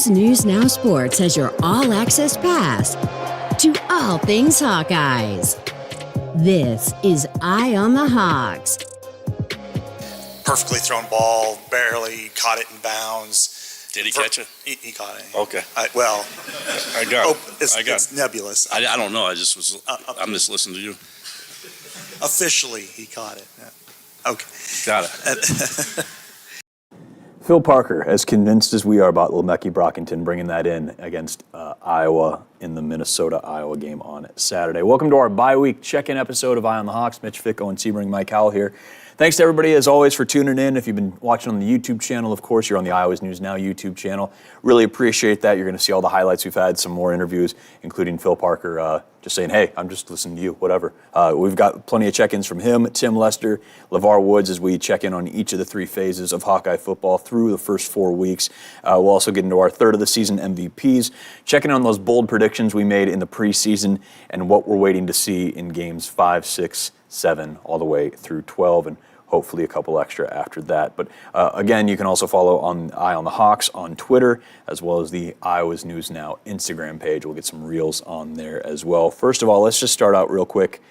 Iowa's News Now Sports has your all-access pass to all things Hawkeyes. This is Eye on the Hawks. Perfectly thrown ball, barely caught it in bounds. Did he catch it? He caught it. Okay. I got it. It's nebulous. I don't know. I'm just listening to you. Officially, he caught it. Yeah. Okay. Got it. Phil Parker, as convinced as we are about Lemecki Brockington bringing that in against Iowa in the Minnesota-Iowa game on Saturday. Welcome to our bye-week check-in episode of Eye on the Hawks. Mitch Fick, Owen Sebring, Mike Howell here. Thanks to everybody, as always, for tuning in. If you've been watching on the YouTube channel, of course, you're on the Iowa's News Now YouTube channel. Really appreciate that. You're going to see all the highlights we've had, some more interviews, including Phil Parker just saying, hey, I'm just listening to you, whatever. We've got plenty of check-ins from him, Tim Lester, LeVar Woods, as we check in on each of the three phases of Hawkeye football through the first 4 weeks. We'll also get into our third of the season MVPs, checking on those bold predictions we made in the preseason and what we're waiting to see in games 5, 6, 7, all the way through 12, and hopefully a couple extra after that. But again, you can also follow on Eye on the Hawks on Twitter, as well as the Iowa's News Now Instagram page. We'll get some reels on there as well. First of all, let's just start out real quick.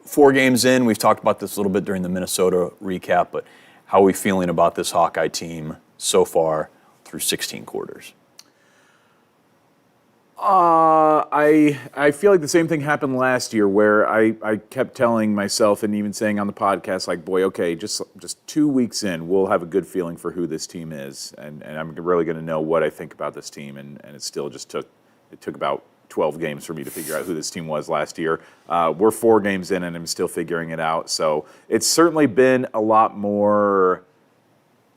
4 games in, we've talked about this a little bit during the Minnesota recap, but how are we feeling about this Hawkeye team so far through 16 quarters? I feel like the same thing happened last year where I kept telling myself and even saying on the podcast, like, boy, okay, just 2 weeks in, we'll have a good feeling for who this team is. And I'm really going to know what I think about this team. And it still just took about 12 games for me to figure out who this team was last year. We're 4 games in and I'm still figuring it out. So it's certainly been a lot more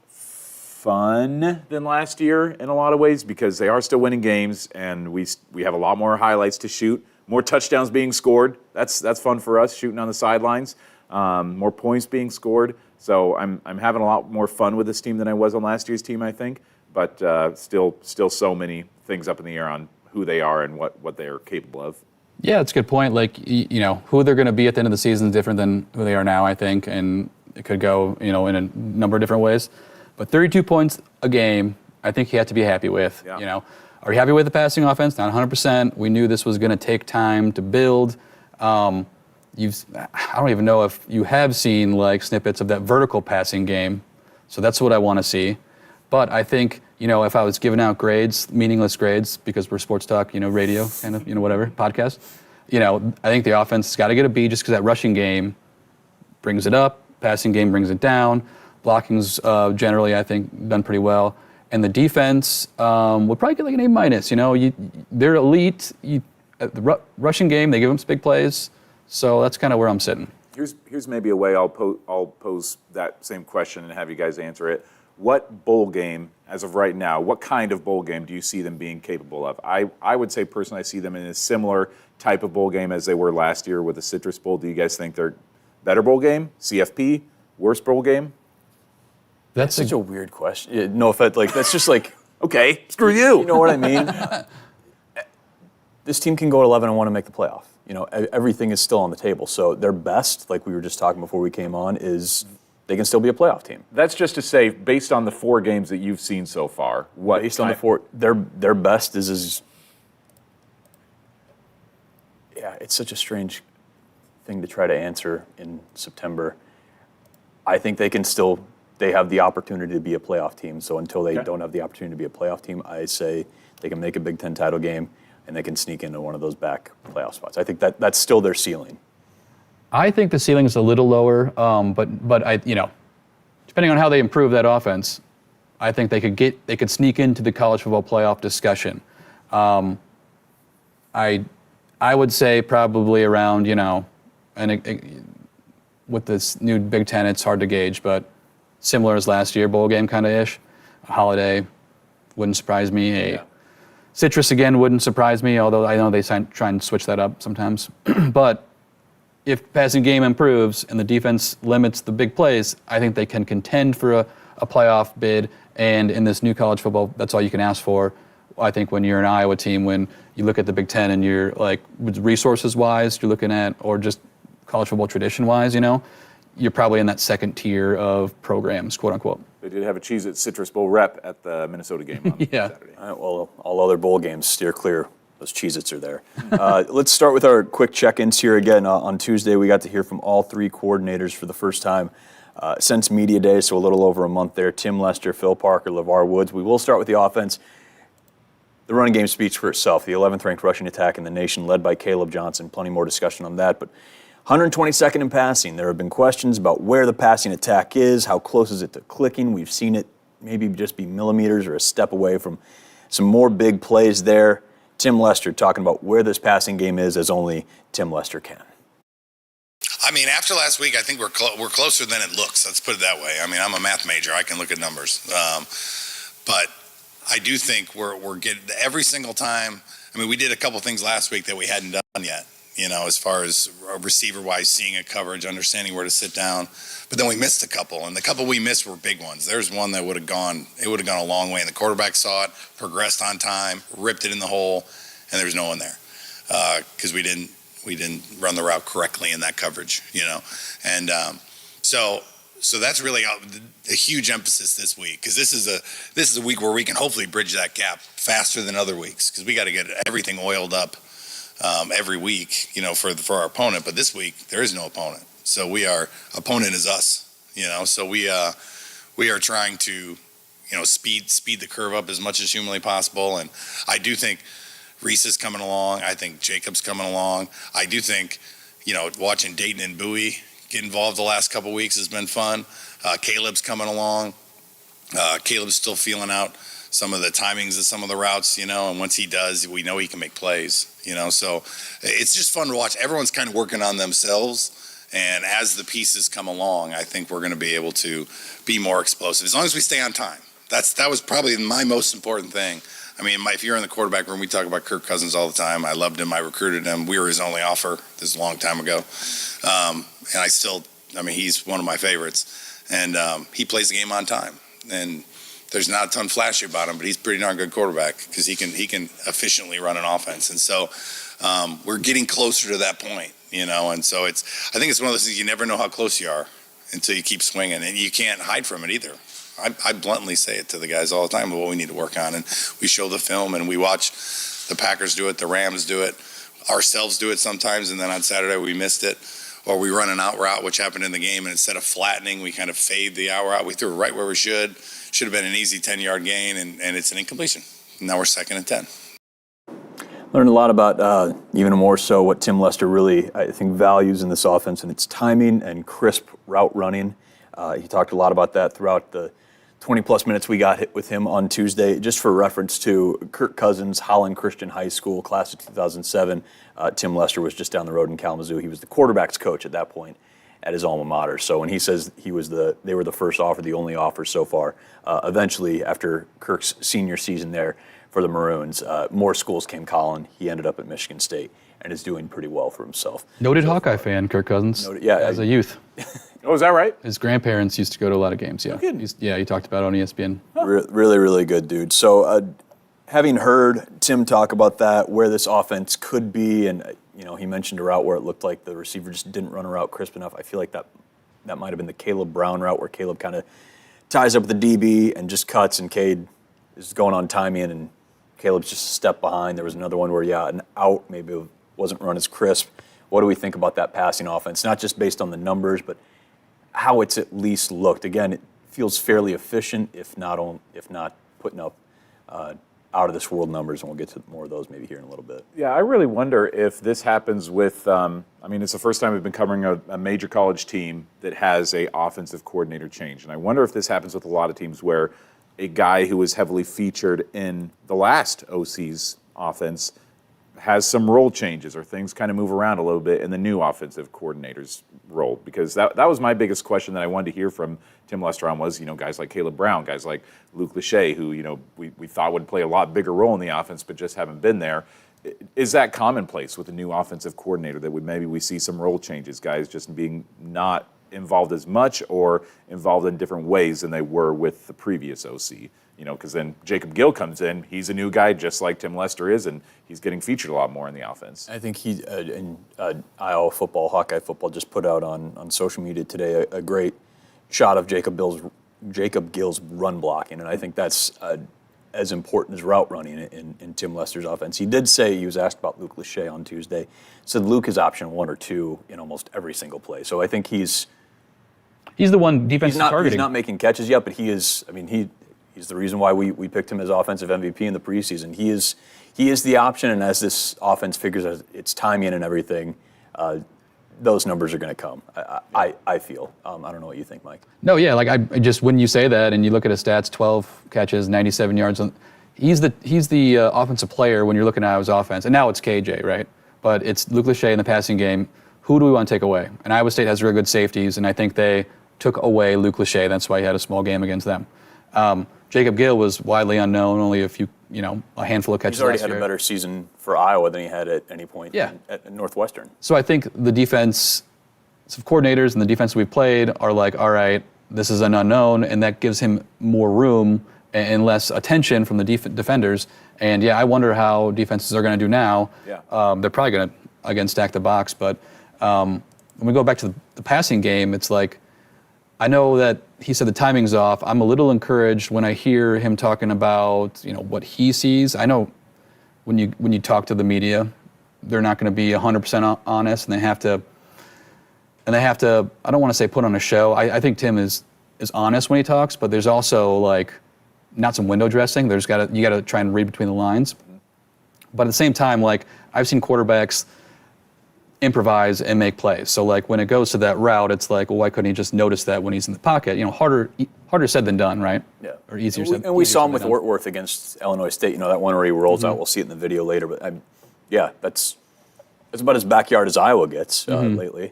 fun than last year in a lot of ways because they are still winning games and we have a lot more highlights to shoot, more touchdowns being scored. That's fun for us, shooting on the sidelines, more points being scored. So I'm having a lot more fun with this team than I was on last year's team, I think. But still so many things up in the air on who they are and what they are capable of. Yeah, that's a good point. Like, who they're going to be at the end of the season is different than who they are now, I think, and it could go, in a number of different ways. But 32 points a game, I think you have to be happy with. Yeah. Are you happy with the passing offense? Not 100%. We knew this was going to take time to build. I don't even know if you have seen like snippets of that vertical passing game. So that's what I want to see. But I think, if I was giving out grades, meaningless grades, because we're sports talk, radio, kind of, whatever, podcast, I think the offense has got to get a B just because that rushing game brings it up, passing game brings it down. Blocking's generally, I think, done pretty well. And the defense would probably get like an A-. They're elite. At the rushing game, they give them some big plays. So that's kind of where I'm sitting. Here's maybe a way I'll pose that same question and have you guys answer it. What bowl game, as of right now, what kind of bowl game do you see them being capable of? I would say personally I see them in a similar type of bowl game as they were last year with the Citrus Bowl. Do you guys think they're better bowl game, CFP, worse bowl game? That's such a weird question. No offense, that's just like, okay, screw you. You know what I mean? This team can go at 11 and want to make the playoff. Everything is still on the table. So their best, like we were just talking before we came on, is they can still be a playoff team. That's just to say, based on the 4 games that you've seen so far, what based on the 4, their best is yeah, it's such a strange thing to try to answer in September. I think they have the opportunity to be a playoff team. So until they don't have the opportunity to be a playoff team, I say they can make a Big Ten title game and they can sneak into one of those back playoff spots. I think that's still their ceiling. I think the ceiling is a little lower, but I, depending on how they improve that offense, I think they could sneak into the college football playoff discussion. I would say probably around, with this new Big Ten, it's hard to gauge, but similar as last year, bowl game kind of ish. A Holiday wouldn't surprise me. Citrus again wouldn't surprise me, although I know they try and switch that up sometimes. But if passing game improves and the defense limits the big plays, I think they can contend for a playoff bid. And in this new college football, that's all you can ask for. I think when you're an Iowa team, when you look at the Big Ten and you're like resources-wise, you're looking at, or just college football tradition-wise, you're probably in that second tier of programs, quote unquote. They did have a Cheez-It Citrus Bowl rep at the Minnesota game on Yeah. Saturday. All right, well, all other bowl games steer clear. Those Cheez-Its are there. Let's start with our quick check-ins here again. On Tuesday, we got to hear from all three coordinators for the first time since Media Day, so a little over a month there. Tim Lester, Phil Parker, LeVar Woods. We will start with the offense. The running game speaks for itself. The 11th ranked rushing attack in the nation, led by Caleb Johnson. Plenty more discussion on that, but 122nd in passing. There have been questions about where the passing attack is, how close is it to clicking. We've seen it maybe just be millimeters or a step away from some more big plays there. Tim Lester talking about where this passing game is as only Tim Lester can. I mean, after last week, I think we're closer than it looks. Let's put it that way. I mean, I'm a math major. I can look at numbers. But I do think we're getting every single time. I mean, we did a couple things last week that we hadn't done yet, as far as receiver-wise, seeing a coverage, understanding where to sit down. But then we missed a couple, and the couple we missed were big ones. There's one that would have gone a long way, and the quarterback saw it, progressed on time, ripped it in the hole, and there was no one there because we didn't run the route correctly in that coverage, and so that's really a huge emphasis this week, because this is a week where we can hopefully bridge that gap faster than other weeks, because we got to get everything oiled up every week, for our opponent. But this week there is no opponent, so opponent is us, So we are trying to, speed the curve up as much as humanly possible, and I do think Reese is coming along. I think Jacob's coming along. I do think, watching Dayton and Bowie get involved the last couple weeks has been fun. Caleb's coming along. Caleb's still feeling out some of the timings of some of the routes, and once he does, we know he can make plays, So it's just fun to watch. Everyone's kind of working on themselves, and as the pieces come along, I think we're going to be able to be more explosive, as long as we stay on time. That was probably my most important thing. I mean, if you're in the quarterback room, we talk about Kirk Cousins all the time. I loved him. I recruited him. We were his only offer. This is a long time ago. And he's one of my favorites. And he plays the game on time. And there's not a ton flashy about him, but he's a pretty darn good quarterback, because he can efficiently run an offense. And so we're getting closer to that point, And so I think it's one of those things, you never know how close you are until you keep swinging. And you can't hide from it either. I bluntly say it to the guys all the time, what we need to work on. And we show the film, and we watch the Packers do it, the Rams do it, ourselves do it sometimes, and then on Saturday we missed it. Or we run an out route, which happened in the game, and instead of flattening, we kind of fade the out route. We threw it right where we should. Should have been an easy 10-yard gain, and it's an incompletion. Now we're 2nd and 10. Learned a lot about, even more so, what Tim Lester really, I think, values in this offense, and it's timing and crisp route running. He talked a lot about that throughout the 20-plus minutes we got hit with him on Tuesday. Just for reference to Kirk Cousins, Holland Christian High School, class of 2007. Tim Lester was just down the road in Kalamazoo. He was the quarterback's coach at that point at his alma mater. So when he says they were the first offer, the only offer so far, eventually, after Kirk's senior season there for the Maroons, more schools came calling. He ended up at Michigan State and is doing pretty well for himself. Noted Hawkeye fan, Kirk Cousins. As a youth. Oh, is that right? His grandparents used to go to a lot of games, yeah. He talked about it on ESPN. Really, really good dude. So having heard Tim talk about that, where this offense could be, and he mentioned a route where it looked like the receiver just didn't run a route crisp enough. I feel like that might have been the Caleb Brown route, where Caleb kind of ties up with the DB and just cuts, and Cade is going on timing, and Caleb's just a step behind. There was another one where, an out maybe wasn't run as crisp. What do we think about that passing offense? Not just based on the numbers, but how it's at least looked. Again, it feels fairly efficient, if not putting up out of this world numbers, and we'll get to more of those maybe here in a little bit. Yeah, I really wonder if this happens with, it's the first time we've been covering a major college team that has a offensive coordinator change. And I wonder if this happens with a lot of teams where a guy who was heavily featured in the last OC's offense has some role changes, or things kind of move around a little bit in the new offensive coordinator's role. Because that was my biggest question that I wanted to hear from Tim Lester on was, guys like Caleb Brown, guys like Luke Lachey, who, we thought would play a lot bigger role in the offense, but just haven't been there. Is that commonplace with a new offensive coordinator, that maybe we see some role changes, guys just being not involved as much or involved in different ways than they were with the previous OC. Because then Jacob Gill comes in. He's a new guy, just like Tim Lester is, and he's getting featured a lot more in the offense. I think he in Iowa football, Hawkeye football, just put out on social media today a great shot of Jacob Gill's run blocking, and I think that's as important as route running in Tim Lester's offense. He did say, he was asked about Luke Lachey on Tuesday, said Luke is option 1 or 2 in almost every single play. So I think he's the one defense targeting. He's not making catches yet, but he is. I mean, he's the reason why we picked him as offensive MVP in the preseason. He is the option, and as this offense figures out its timing and everything, those numbers are going to come. I feel. I don't know what you think, Mike. No, yeah, like I just when you say that and you look at his stats, 12 catches, 97 yards. He's the offensive player when you're looking at Iowa's offense, and now it's KJ, right? But it's Luke Lachey in the passing game. Who do we want to take away? And Iowa State has really good safeties, and I think they took away Luke Lachey. That's why he had a small game against them. Jacob Gill was widely unknown, only a handful of catches He's already last had a better season for Iowa than he had at any point at Northwestern. So I think the defensive coordinators and the defense we've played are like, all right, this is an unknown, and that gives him more room and less attention from the defenders. And, I wonder how defenses are going to do now. Yeah. They're probably going to, again, stack the box. But when we go back to the passing game, it's like, I know that he said the timing's off. I'm a little encouraged when I hear him talking about, what he sees. I know when you talk to the media, they're not going to be 100% honest, and they have to, I don't want to say put on a show. I think Tim is honest when he talks, but there's also like not some window dressing. You got to try and read between the lines. But at the same time, like I've seen quarterbacks improvise and make plays. So like when it goes to that route, it's like, well, why couldn't he just notice that when he's in the pocket? Harder said than done, right? Yeah. Or easier said. And we saw him with Wortworth against Illinois State. That one where he rolls out. We'll see it in the video later. But that's about as backyard as Iowa gets lately.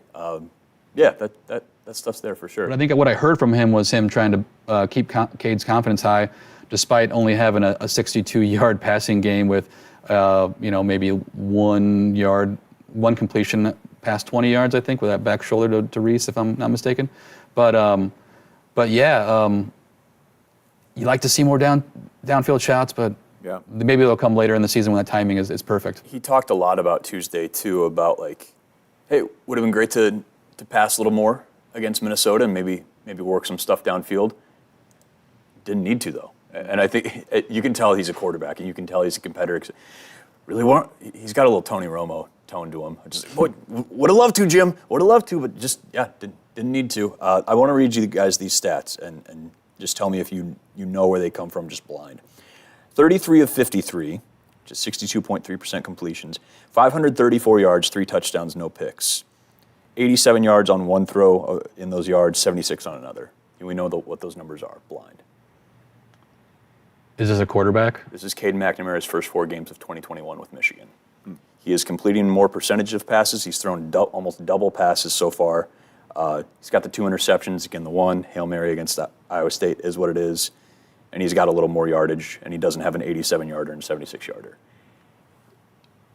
That stuff's there for sure. But I think what I heard from him was him trying to keep Cade's confidence high, despite only having a 62-yard passing game with, maybe 1 yard. One completion past 20 yards, I think, with that back shoulder to Reese, if I'm not mistaken. But you like to see more downfield shots, but maybe they'll come later in the season when that timing is perfect. He talked a lot about Tuesday, too, about like, hey, would have been great to pass a little more against Minnesota and maybe work some stuff downfield. Didn't need to, though. And I think you can tell he's a quarterback, and you can tell he's a competitor. He's got a little Tony Romo tone to him. Would have loved to, Jim. Would have loved to, but just didn't need to. I want to read you guys these stats and just tell me if you know where they come from, just blind. 33 of 53, which is 62.3% completions. 534 yards, 3 touchdowns, no picks. 87 yards on one throw in those yards, 76 on another. And we know what those numbers are, blind. Is this a quarterback? This is Cade McNamara's first 4 games of 2021 with Michigan. He is completing more percentage of passes. He's thrown almost double passes so far. He's got the 2 interceptions. Again, the one Hail Mary against Iowa State is what it is. And he's got a little more yardage, and he doesn't have an 87-yarder and 76-yarder.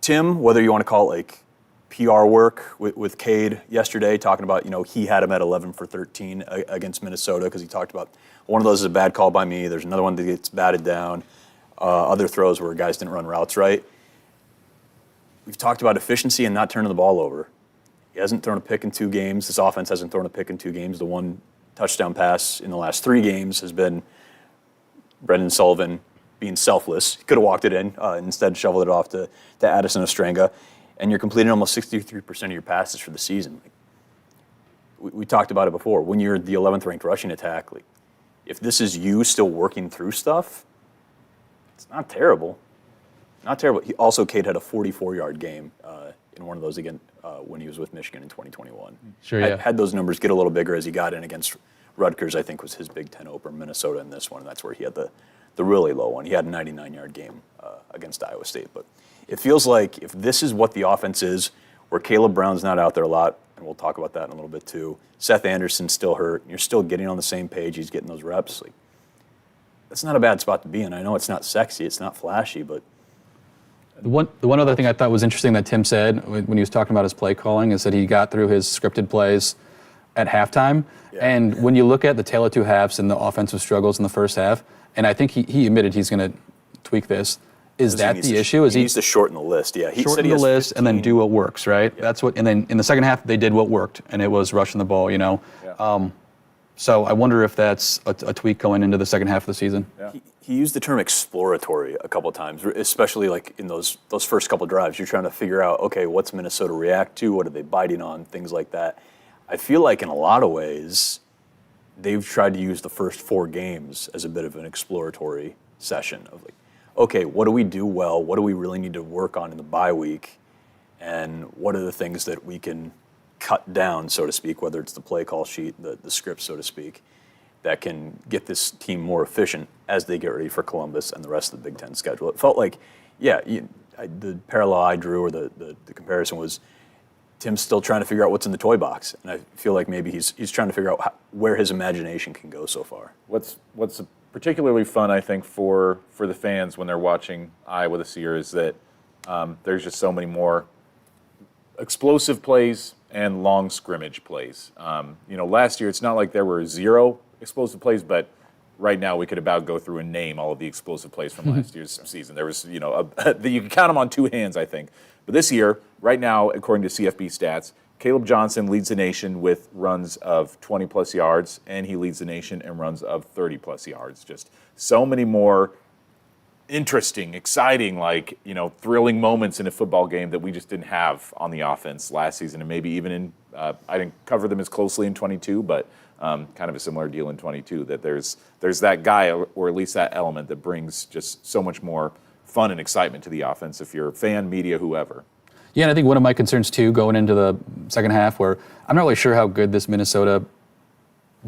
Tim, whether you want to call it like PR work with Cade yesterday, talking about, he had him at 11 for 13 against Minnesota because he talked about one of those is a bad call by me. There's another one that gets batted down. Other throws where guys didn't run routes right. We've talked about efficiency and not turning the ball over. He hasn't thrown a pick in 2 games. This offense hasn't thrown a pick in 2 games. The one touchdown pass in the last 3 games has been Brendan Sullivan being selfless. He could have walked it in, instead shoveled it off to Addison Ostrenga. And you're completing almost 63% of your passes for the season. We talked about it before. When you're the 11th ranked rushing attack, if this is you still working through stuff, it's not terrible. Not terrible. Cade had a 44-yard game in one of those again when he was with Michigan in 2021. Sure, yeah. Had those numbers get a little bigger as he got in against Rutgers, I think was his Big Ten opener, Minnesota in this one, and that's where he had the really low one. He had a 99-yard game against Iowa State. But it feels like if this is what the offense is, where Caleb Brown's not out there a lot, and we'll talk about that in a little bit too, Seth Anderson's still hurt, and you're still getting on the same page, he's getting those reps, that's not a bad spot to be in. I know it's not sexy, it's not flashy, but The one other thing I thought was interesting that Tim said when he was talking about his play calling is that he got through his scripted plays at halftime. Yeah. And when you look at the tale of two halves and the offensive struggles in the first half, and I think he admitted he's going to tweak this. Is that the issue? He needs to shorten the list. Yeah, he shorten said he the has list 15. and then do what works, right? Yeah. That's what. And then in the second half, they did what worked, and it was rushing the ball. Yeah. So I wonder if that's a tweak going into the second half of the season. Yeah. He used the term exploratory a couple of times, especially like in those first couple drives. You're trying to figure out, okay, what's Minnesota react to? What are they biting on? Things like that. I feel like in a lot of ways, they've tried to use the first 4 games as a bit of an exploratory session of like, okay, what do we do well? What do we really need to work on in the bye week? And what are the things that we can cut down, so to speak, whether it's the play call sheet, the script, so to speak, that can get this team more efficient as they get ready for Columbus and the rest of the Big Ten schedule. It felt like, the parallel I drew or the comparison was Tim's still trying to figure out what's in the toy box. And I feel like maybe he's trying to figure out where his imagination can go so far. What's particularly fun, I think, for the fans when they're watching Iowa this year is that there's just so many more explosive plays and long scrimmage plays. Last year it's not like there were 0 explosive plays, but right now we could about go through and name all of the explosive plays from last year's season. There was, you can count them on 2 hands, I think. But this year, right now, according to CFB stats, Caleb Johnson leads the nation with runs of 20-plus yards, and he leads the nation in runs of 30-plus yards. Just so many more interesting, exciting, thrilling moments in a football game that we just didn't have on the offense last season, and maybe even in, I didn't cover them as closely in 22, but kind of a similar deal in 22, that there's that guy, or at least that element, that brings just so much more fun and excitement to the offense if you're a fan, media, whoever. Yeah, and I think one of my concerns, too, going into the second half, where I'm not really sure how good this Minnesota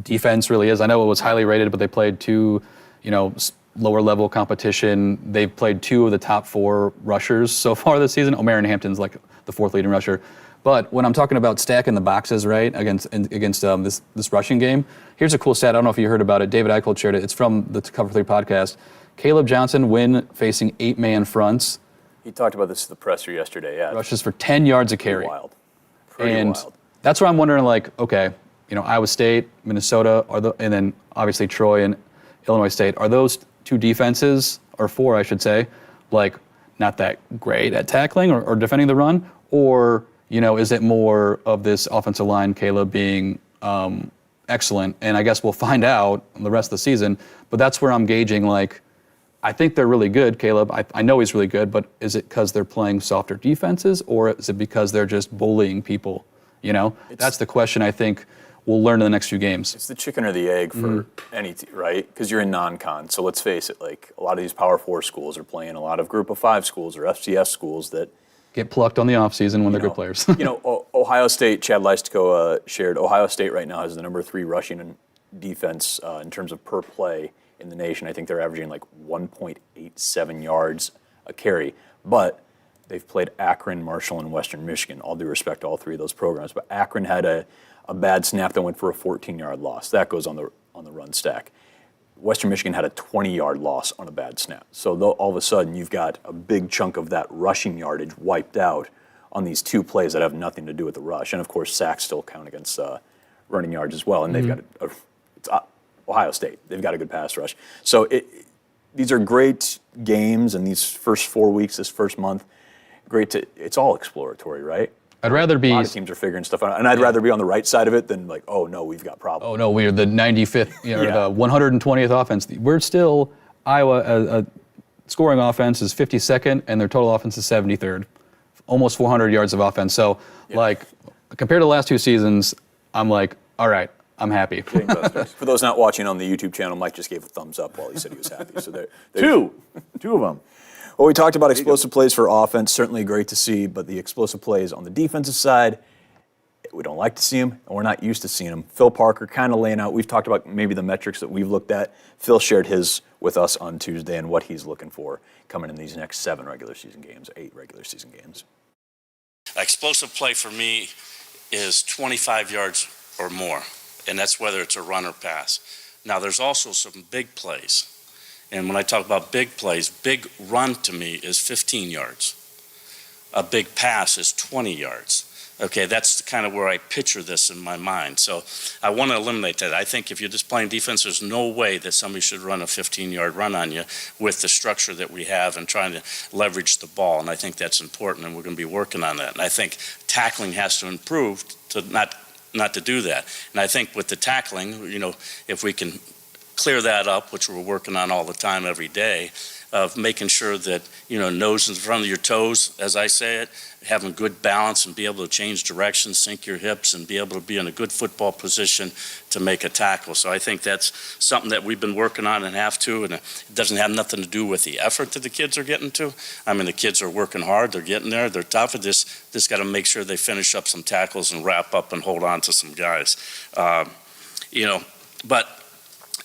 defense really is. I know it was highly rated, but they played 2, lower-level competition. They've played 2 of the top 4 rushers so far this season. O'Marion Hampton's like the 4th leading rusher. But when I'm talking about stacking the boxes, right, against this rushing game, here's a cool stat. I don't know if you heard about it. David Eichel shared it. It's from the Cover 3 podcast. Caleb Johnson, when facing 8-man fronts, He talked about this at the presser yesterday. Yeah, rushes for 10 yards a carry. Pretty wild. That's where I'm wondering, okay, Iowa State, Minnesota, and then obviously Troy and Illinois State, are those 2 defenses, or 4, I should say, not that great at tackling or defending the run? Or, is it more of this offensive line, Caleb, being excellent? And I guess we'll find out the rest of the season. But that's where I'm gauging, I think they're really good, Caleb. I know he's really good, but is it because they're playing softer defenses, or is it because they're just bullying people? That's the question I think we'll learn in the next few games. It's the chicken or the egg for any team, right? Because you're in non-con. So let's face it, a lot of these Power 4 schools are playing a lot of Group of 5 schools or FCS schools that get plucked on the offseason when they're good players. Ohio State, Chad Leistikow shared, Ohio State right now has the number 3 rushing defense in terms of per play in the nation. I think they're averaging 1.87 yards a carry. But they've played Akron, Marshall, and Western Michigan. All due respect to all 3 of those programs. But Akron had a bad snap that went for a 14-yard loss. That goes on the run stack. Western Michigan had a 20-yard loss on a bad snap. So all of a sudden, you've got a big chunk of that rushing yardage wiped out on these 2 plays that have nothing to do with the rush. And, of course, sacks still count against running yards as well. And they've got it's Ohio State. They've got a good pass rush. So these are great games, and these first 4 weeks, this first month, it's all exploratory, right? I'd rather be. A lot of teams are figuring stuff out, and I'd rather be on the right side of it than oh no, we've got problems. Oh no, we're the 95th, or the 120th offense. We're still Iowa. Scoring offense is 52nd, and their total offense is 73rd. Almost 400 yards of offense. So, compared to the last 2 seasons, I'm all right, I'm happy. For those not watching on the YouTube channel, Mike just gave a thumbs up while he said he was happy. So Two of them. Well, we talked about explosive plays for offense, certainly great to see, but the explosive plays on the defensive side, we don't like to see them, and we're not used to seeing them. Phil Parker kind of laying out, we've talked about maybe the metrics that we've looked at. Phil shared his with us on Tuesday and what he's looking for coming in these next 8 regular season games. Explosive play for me is 25 yards or more, and that's whether it's a run or pass. Now, there's also some big plays. And when I talk about big plays, big run to me is 15 yards. A big pass is 20 yards. Okay, that's kind of where I picture this in my mind. So I want to eliminate that. I think if you're just playing defense, there's no way that somebody should run a 15-yard run on you with the structure that we have and trying to leverage the ball. And I think that's important, and we're going to be working on that. And I think tackling has to improve to not to do that. And I think with the tackling, if we can clear that up, which we're working on all the time, every day, of making sure that, nose in front of your toes, as I say it, having good balance and be able to change direction, sink your hips, and be able to be in a good football position to make a tackle. So I think that's something that we've been working on and have to, and it doesn't have nothing to do with the effort that the kids are getting to. I mean, the kids are working hard, they're getting there, they're tough. Just got to make sure they finish up some tackles and wrap up and hold on to some guys. But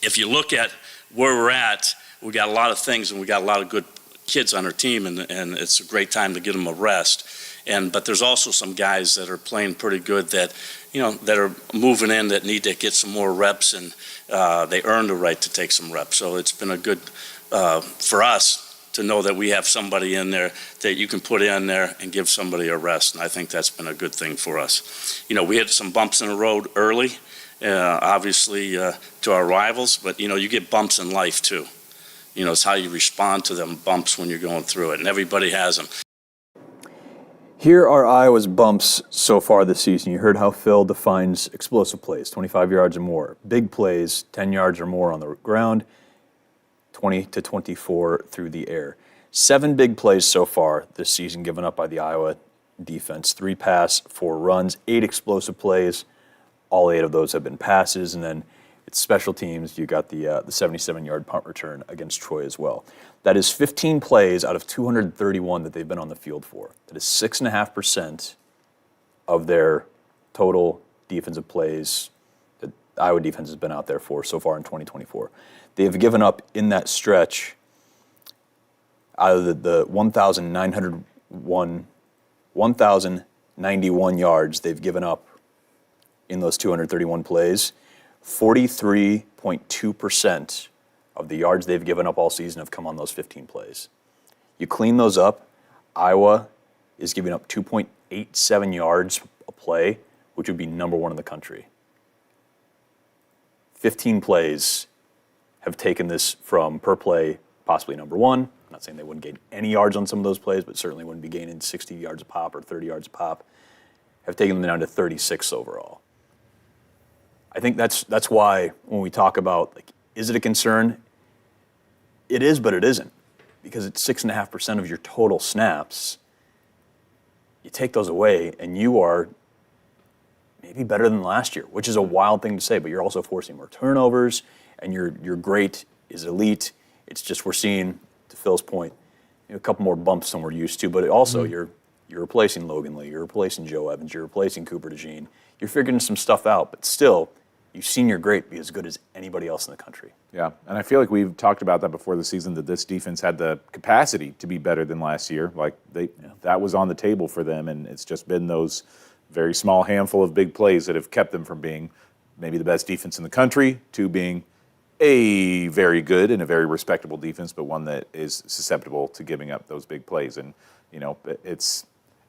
if you look at where we're at, we got a lot of things, and we got a lot of good kids on our team, and it's a great time to get them a rest. But there's also some guys that are playing pretty good that are moving in that need to get some more reps, and they earned the right to take some reps. So it's been a good for us to know that we have somebody in there that you can put in there and give somebody a rest, and I think that's been a good thing for us. We had some bumps in the road early, obviously to our rivals, but you get bumps in life too. It's how you respond to them bumps when you're going through it, and everybody has them. Here are Iowa's bumps so far this season. You heard how Phil defines explosive plays, 25 yards or more. Big plays, 10 yards or more on the ground, 20 to 24 through the air. 7 big plays so far this season given up by the Iowa defense. 3 pass, 4 runs, 8 explosive plays. All 8 of those have been passes, and then it's special teams. You got the 77-yard punt return against Troy as well. That is 15 plays out of 231 that they've been on the field for. That is 6.5% of their total defensive plays that Iowa defense has been out there for so far in 2024. They have given up in that stretch out of the 1,091 yards they've given up in those 231 plays. 43.2% of the yards they've given up all season have come on those 15 plays. You clean those up, Iowa is giving up 2.87 yards a play, which would be number 1 in the country. 15 plays have taken this from per play, possibly number 1. I'm not saying they wouldn't gain any yards on some of those plays, but certainly wouldn't be gaining 60 yards a pop or 30 yards a pop. Have taken them down to 36 overall. I think that's why when we talk about, is it a concern? It is, but it isn't, because it's 6.5% of your total snaps. You take those away, and you are maybe better than last year, which is a wild thing to say, but you're also forcing more turnovers, and your great is elite. It's just we're seeing, to Phil's point, a couple more bumps than we're used to, but also you're replacing Logan Lee, you're replacing Joe Evans, you're replacing Cooper DeJean. You're figuring some stuff out, but still, you've seen your great be as good as anybody else in the country. Yeah, and I feel like we've talked about that before the season, that this defense had the capacity to be better than last year. That was on the table for them, and it's just been those very small handful of big plays that have kept them from being maybe the best defense in the country to being a very good and a very respectable defense, but one that is susceptible to giving up those big plays. And,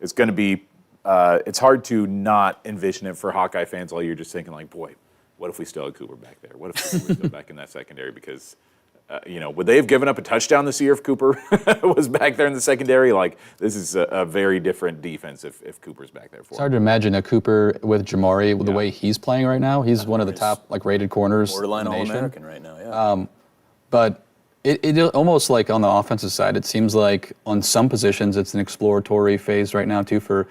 it's going to be it's hard to not envision it for Hawkeye fans all year, just thinking boy, what if we still had Cooper back there? What if we were still back in that secondary? Because, would they have given up a touchdown this year if Cooper was back there in the secondary? This is a very different defense if Cooper's back there for It's hard to imagine a Cooper with Jamari, the way he's playing right now. He's one of the top rated corners borderline in the nation. All-American right now, yeah. But it almost on the offensive side, it seems like on some positions it's an exploratory phase right now too for,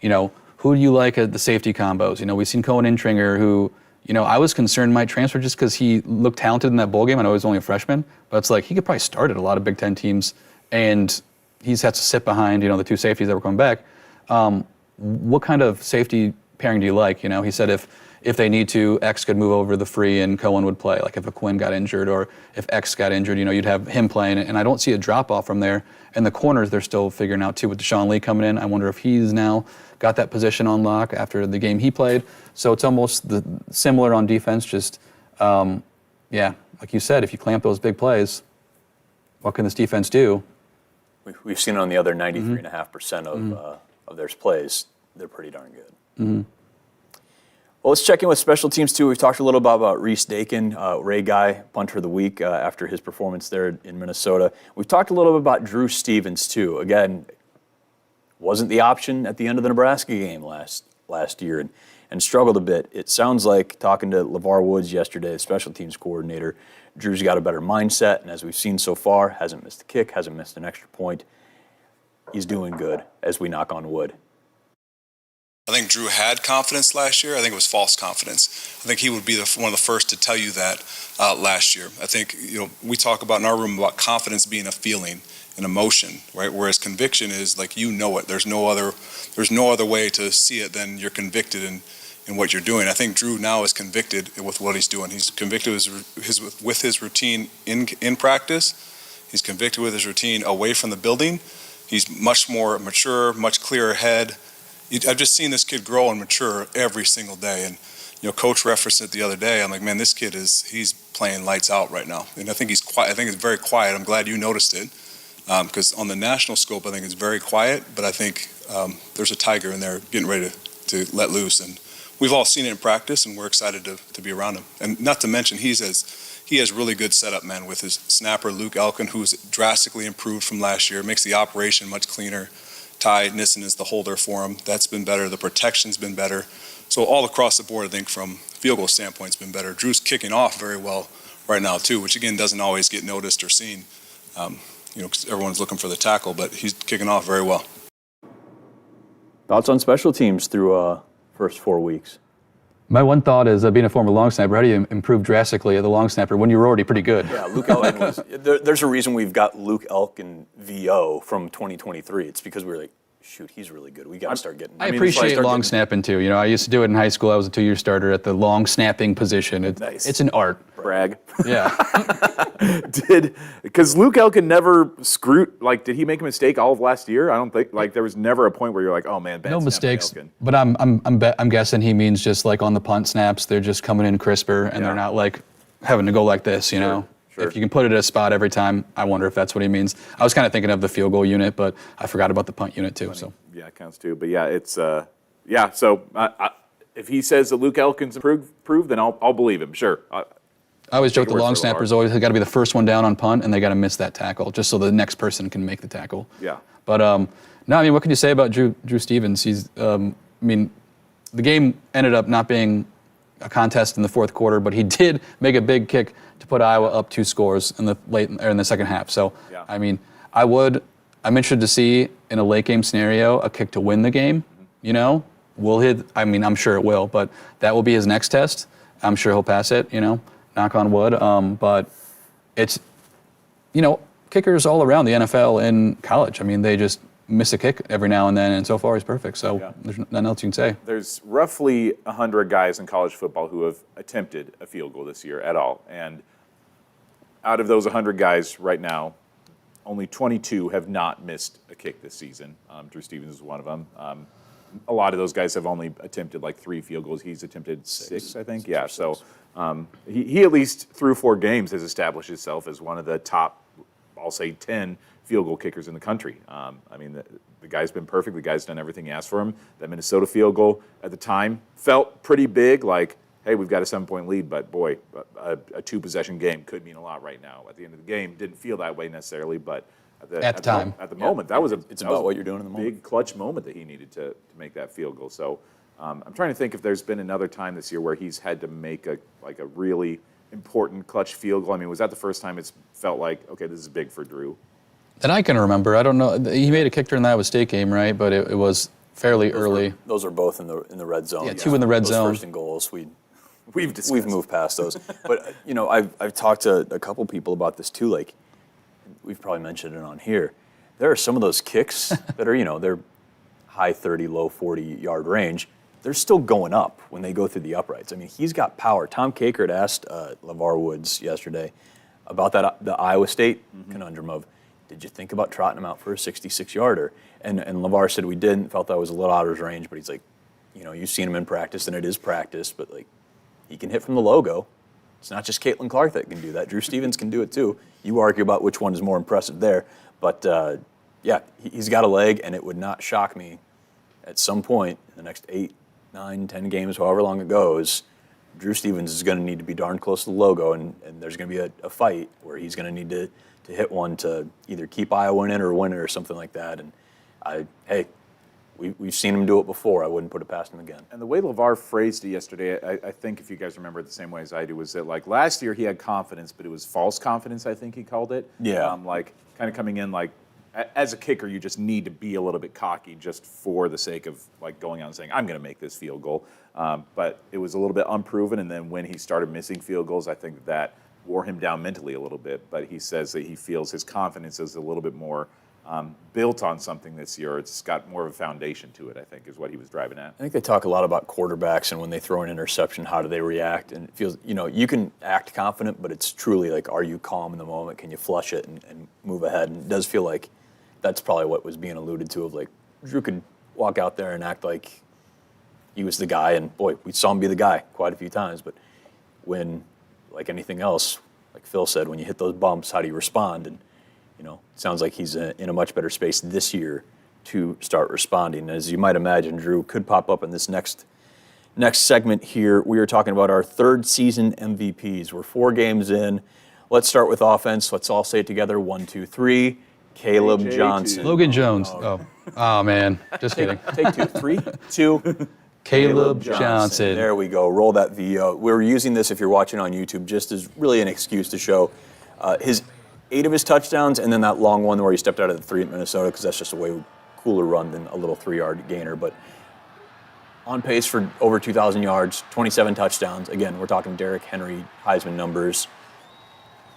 who do you like at the safety combos? We've seen Cohen Intringer, who, I was concerned might transfer just because he looked talented in that bowl game. I know he was only a freshman, but it's he could probably start at a lot of Big Ten teams, and he's had to sit behind, the 2 safeties that were coming back. What kind of safety pairing do you like? He said if they need to, X could move over the free and Cohen would play. If a Quinn got injured or if X got injured, you'd have him playing. And I don't see a drop-off from there. And the corners, they're still figuring out, too, with Deshaun Lee coming in. I wonder if he's now got that position on lock after the game he played. So it's almost similar on defense, just, like you said, if you clamp those big plays, what can this defense do? We've seen it on the other 93.5% of their plays. they're pretty darn good. Mm-hmm. Well, let's check in with special teams, too. We've talked a little about Reese Dakin, Ray Guy, punter of the week after his performance there in Minnesota. We've talked a little bit about Drew Stevens, too. Again, wasn't the option at the end of the Nebraska game last year and struggled a bit. It sounds like, talking to LeVar Woods yesterday, the special teams coordinator, Drew's got a better mindset, and as we've seen so far, hasn't missed a kick, hasn't missed an extra point. He's doing good, as we knock on wood. I think Drew had confidence last year. I think it was false confidence. I think he would be one of the first to tell you that last year. I think, we talk about in our room about confidence being a feeling, an emotion, right? Whereas conviction is like, it. There's no other way to see it than you're convicted in what you're doing. I think Drew now is convicted with what he's doing. He's convicted with his routine in practice. He's convicted with his routine away from the building. He's much more mature, much clearer head. I've just seen this kid grow and mature every single day. And, Coach referenced it the other day. I'm like, man, this kid he's playing lights out right now. And I think he's quiet. I think it's very quiet. I'm glad you noticed it. Because on the national scope, I think it's very quiet. But I think there's a tiger in there getting ready to let loose. And we've all seen it in practice, and we're excited to be around him. And not to mention, he has really good setup, man, with his snapper, Luke Elkin, who's drastically improved from last year, makes the operation much cleaner. Ty Nissen is the holder for him. That's been better. The protection's been better. So all across the board, I think from field goal standpoint, it's been better. Drew's kicking off very well right now, too, which, again, doesn't always get noticed or seen, because everyone's looking for the tackle, but he's kicking off very well. Thoughts on special teams through first 4 weeks? My one thought is, being a former long snapper, how do you improve drastically at the long snapper when you were already pretty good? Yeah, Luke Elkin was. There's a reason we've got Luke Elkin VO from 2023. It's because we were like, shoot, he's really good. We got to start getting. I appreciate long snapping too. I used to do it in high school. I was a 2-year starter at the long snapping position. Nice. It's an art. Brag. Yeah. Because Luke Elkin never screwed, did he make a mistake all of last year? I don't think, there was never a point where you're like, oh man, bad no snap mistakes. Elkin. But I'm guessing he means just like on the punt snaps, they're just coming in crisper and they're not like having to go like this, Sure. If you can put it at a spot every time, I wonder if that's what he means. I was kind of thinking of the field goal unit, but I forgot about the punt unit too. So yeah, it counts too. But yeah, it's So if he says that Luke Elkin's improved, then I'll believe him. Sure. I always joke the long snappers always got to be the first one down on punt, and they got to miss that tackle just so the next person can make the tackle. Yeah. But no, what can you say about Drew Stevens? He's, the game ended up not being a contest in the fourth quarter, but he did make a big kick to put Iowa up 2 scores in the second half. So, yeah. I'm interested to see in a late game scenario a kick to win the game. I'm sure it will, but that will be his next test. I'm sure he'll pass it. Knock on wood. But it's, kickers all around the NFL and college. They just miss a kick every now and then, and so far he's perfect. So There's nothing else you can say. There's roughly 100 guys in college football who have attempted a field goal this year at all. And out of those 100 guys right now, only 22 have not missed a kick this season. Drew Stevens is one of them. A lot of those guys have only attempted 3 field goals. He's attempted 6, I think. Yeah, so he at least through 4 games has established himself as one of the top, I'll say, 10 field goal kickers in the country. The guy's been perfect. The guy's done everything he asked for him. That Minnesota field goal at the time felt pretty big, hey, we've got a 7-point lead, but boy, a 2-possession game could mean a lot right now. At the end of the game, didn't feel that way necessarily, but at the moment, that was about what you're doing in the moment. Big clutch moment that he needed to make that field goal. So I'm trying to think if there's been another time this year where he's had to make a really important clutch field goal. Was that the first time it's felt like, okay, this is big for Drew? That I can remember. I don't know. He made a kick during the Iowa State game, right? But it was fairly early. Those are both in the red zone. Yeah, 2 in the red zone. First and goals. We've moved past those. But I've talked to a couple people about this too. We've probably mentioned it on here. There are some of those kicks that are they're high 30, low 40-yard range. They're still going up when they go through the uprights. He's got power. Tom Kakert asked LeVar Woods yesterday about the Iowa State conundrum of, did you think about trotting him out for a 66-yarder? And LeVar said we didn't, felt that was a little out of his range, but he's like, you've seen him in practice, and it is practice, but he can hit from the logo. It's not just Caitlin Clark that can do that. Drew Stevens can do it too. You argue about which one is more impressive there, but he's got a leg, and it would not shock me at some point in the next 8, 9, 10 games, however long it goes, Drew Stevens is going to need to be darn close to the logo, and there's going to be a fight where he's going to need to hit one to either keep Iowa in it or win it or something like that. And we've seen him do it before. I wouldn't put it past him again. And the way LeVar phrased it yesterday, I think if you guys remember it the same way as I do, was that like last year he had confidence, but it was false confidence, I think he called it. Yeah. Like kind of coming in like, as a kicker, you just need to be a little bit cocky just for the sake of like going out and saying, I'm going to make this field goal. But it was a little bit unproven, and then when he started missing field goals, I think that wore him down mentally a little bit. But he says that he feels his confidence is a little bit more built on something this year. It's got more of a foundation to it, I think, is what he was driving at. I think they talk a lot about quarterbacks and when they throw an interception, how do they react? And it feels, you can act confident, but it's truly like, are you calm in the moment? Can you flush it and move ahead? And it does feel like that's probably what was being alluded to, of like Drew could walk out there and act like he was the guy, and boy, we saw him be the guy quite a few times. But when, like anything else, like Phil said, when you hit those bumps, how do you respond? And it sounds like he's in a much better space this year to start responding. As you might imagine, Drew could pop up in this next segment here. We are talking about our third season MVPs. We're 4 games in. Let's start with offense. Let's all say it together. 1, 2, 3. Caleb Johnson. Logan Jones. Oh man. Just kidding. Take 2. 3, 2. Caleb Johnson. There we go. Roll that video. We're using this, if you're watching on YouTube, just as really an excuse to show his 8 of his touchdowns, and then that long one where he stepped out of the 3 at Minnesota, because that's just a way cooler run than a little 3-yard gainer. But on pace for over 2,000 yards, 27 touchdowns. Again, we're talking Derrick Henry Heisman numbers.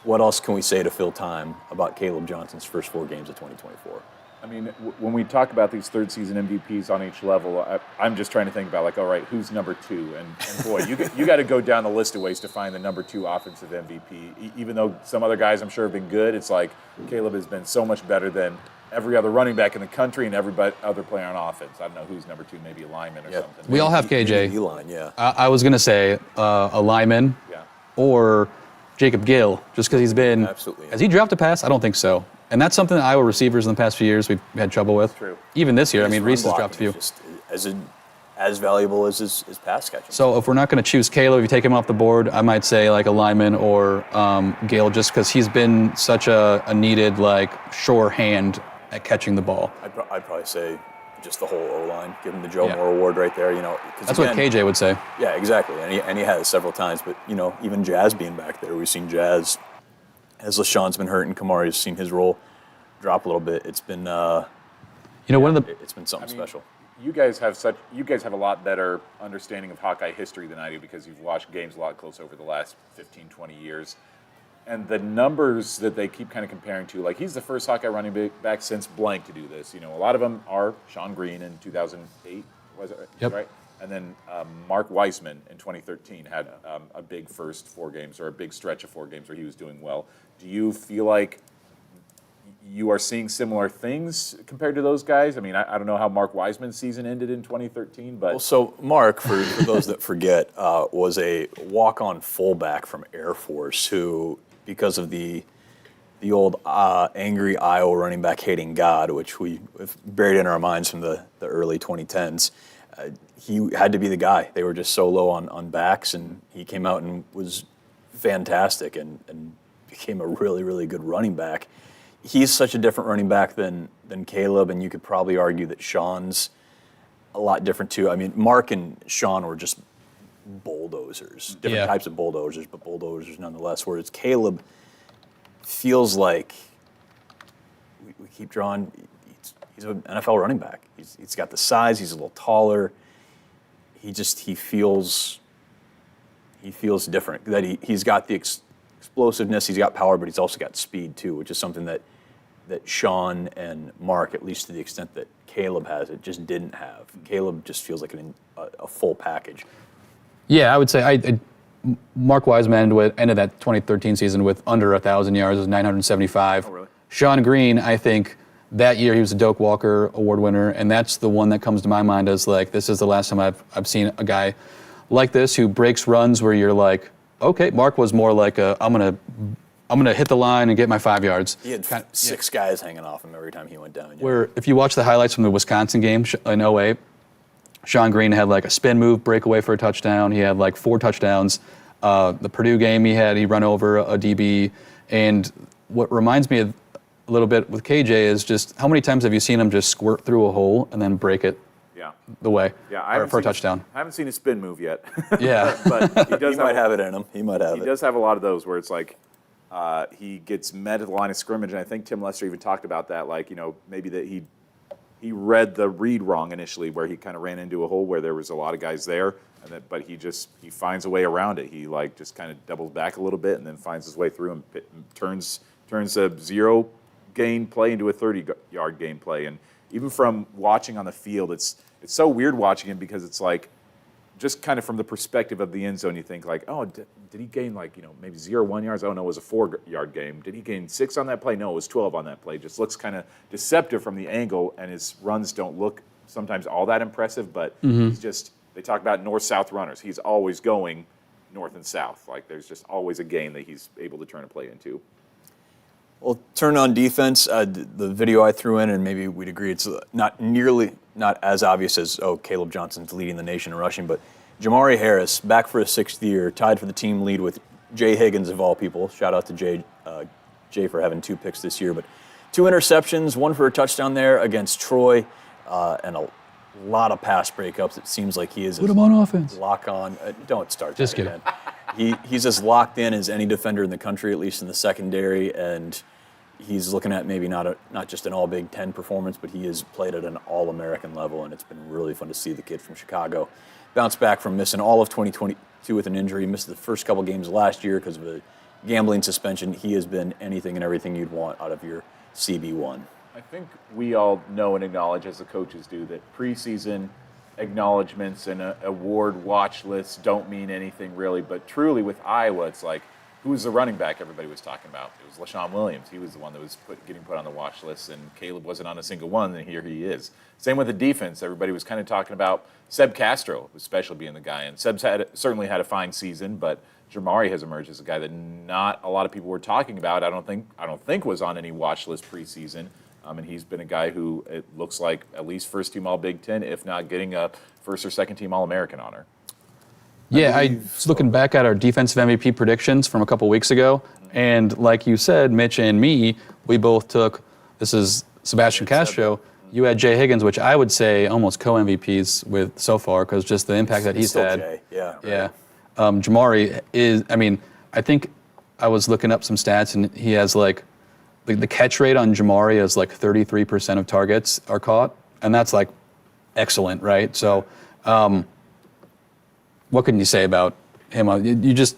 What else can we say to fill time about Caleb Johnson's first 4 games of 2024? I mean, when we talk about these third season MVPs on each level, I'm just trying to think about like, all right, who's number 2? And boy, you got to go down the list of ways to find the number 2 offensive MVP. Even though some other guys I'm sure have been good, it's like Caleb has been so much better than every other running back in the country and every other player on offense. I don't know who's number 2, maybe a lineman or something. We all have KJ. E-line, yeah. I was gonna say a lineman, or Jacob Gill, just because he's been. Absolutely. Has he dropped a pass? I don't think so. And that's something that Iowa receivers in the past few years we've had trouble with. True. Even this year, I His mean, run Reese has blocking dropped a few. is just as valuable as his pass catching. So if we're not going to choose Caleb, if you take him off the board, I might say like a lineman or Gale, just because he's been such a needed, like, sure hand at catching the ball. I'd probably say just the whole O-line. Give him the Joe Moore Award right there. That's what KJ would say. Yeah, exactly. And he has several times. But, even Jazz being back there, we've seen Jazz, as LaShawn's been hurt and Kamari's seen his role drop a little bit. It's been, it's been something special. You guys have a lot better understanding of Hawkeye history than I do, because you've watched games a lot closer over the last 15, 20 years. And the numbers that they keep kind of comparing to, like he's the first Hawkeye running back since blank to do this. A lot of them are Sean Green in 2008, was it right? And then Mark Weisman in 2013 had a big first 4 games, or a big stretch of 4 games where he was doing well. Do you feel like you are seeing similar things compared to those guys? I mean, I don't know how Mark Weisman's season ended in 2013, but... Well, so Mark, for those that forget, was a walk-on fullback from Air Force who, because of the old angry Iowa running back hating God, which we have buried in our minds from the early 2010s, he had to be the guy. They were just so low on backs, and he came out and was fantastic and became a really, really good running back. He's such a different running back than Caleb, and you could probably argue that Sean's a lot different too. I mean, Mark and Sean were just bulldozers, different types of bulldozers, but bulldozers nonetheless, whereas Caleb feels like we keep drawing, he's an NFL running back. He's got the size, he's a little taller. He feels different, that he's got the explosiveness, he's got power, but he's also got speed too, which is something that Sean and Mark, at least to the extent that Caleb has it, just didn't have. Caleb just feels like a full package. Yeah, I would say Mark Weisman ended that 2013 season with under 1,000 yards, it was 975. Oh, really? Sean Green, I think that year he was a Doak Walker Award winner, and that's the one that comes to my mind as like, this is the last time I've seen a guy like this who breaks runs where you're like, okay, Mark was more like I'm gonna hit the line and get my 5 yards. He had 6 guys hanging off him every time he went down. Where if you watch the highlights from the Wisconsin game in 08, Sean Green had like a spin move breakaway for a touchdown. He had like 4 touchdowns. The Purdue game he run over a DB. And what reminds me of a little bit with KJ is just how many times have you seen him just squirt through a hole and then break it the way for a touchdown? I haven't seen a spin move yet. Yeah. But he might have it in him. He might have it. He does have a lot of those where it's like he gets met at the line of scrimmage, and I think Tim Lester even talked about that, like, maybe that he read the read wrong initially, where he kind of ran into a hole where there was a lot of guys there, but he finds a way around it. He just kind of doubles back a little bit and then finds his way through and turns a 0 gain play into a 30-yard gain play. And even from watching on the field, it's so weird watching him, because it's like, just kind of from the perspective of the end zone, you think like, oh, did he gain maybe 0-1 yards? Oh no, it was a 4-yard game. Did he gain 6 on that play? No, it was 12 on that play. Just looks kind of deceptive from the angle, and his runs don't look sometimes all that impressive. But they talk about north-south runners. He's always going north and south. Like, there's just always a gain that he's able to turn a play into. Well, turn on defense, the video I threw in, and maybe we'd agree it's not as obvious as, Caleb Johnson's leading the nation in rushing, but Jamari Harris, back for his 6th year, tied for the team lead with Jay Higgins of all people. Shout out to Jay for having 2 picks this year, but 2 interceptions, 1 for a touchdown there against Troy, and a lot of pass breakups. It seems like he is put him on offense. Lock on. Don't start. Just kidding. He's as locked in as any defender in the country, at least in the secondary, and he's looking at maybe not just an all Big Ten performance, but he has played at an All-American level, and it's been really fun to see the kid from Chicago bounce back from missing all of 2022 with an injury. He missed the first couple games last year because of a gambling suspension. He has been anything and everything you'd want out of your CB1. I think we all know and acknowledge, as the coaches do, that preseason acknowledgments and award watch lists don't mean anything really, but truly with Iowa, it's like, who was the running back everybody was talking about? It was LaShawn Williams. He was the one that was getting put on the watch list, and Caleb wasn't on a single one, and here he is. Same with the defense. Everybody was kind of talking about Seb Castro, was special being the guy, and Seb's certainly had a fine season, but Jamari has emerged as a guy that not a lot of people were talking about. I don't think was on any watch list preseason, and he's been a guy who it looks like at least first-team All-Big Ten, if not getting a first- or second-team All-American honor. Yeah, I was looking back at our defensive MVP predictions from a couple weeks ago, and like you said, Mitch and me, we both took, this is Sebastian Castro, you had Jay Higgins, which I would say almost co-MVPs with so far, because just the impact that he's had. Jay. Yeah. Yeah. Jamari is, I think I was looking up some stats, and he has like, the catch rate on Jamari is like 33% of targets are caught, and that's like excellent, right? So, what can you say about him? You just,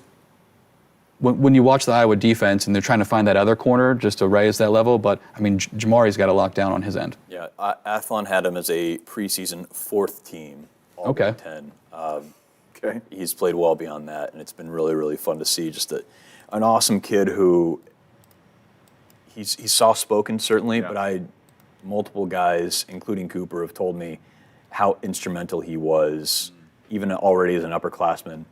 when you watch the Iowa defense and they're trying to find that other corner just to raise that level, but Jamari's got a lockdown on his end. Yeah, Athlon had him as a preseason 4th team, all Big Ten. Okay. He's played well beyond that, and it's been really, really fun to see. Just an awesome kid who he's soft-spoken certainly, but multiple guys, including Cooper, have told me how instrumental he was, even already as an upperclassman,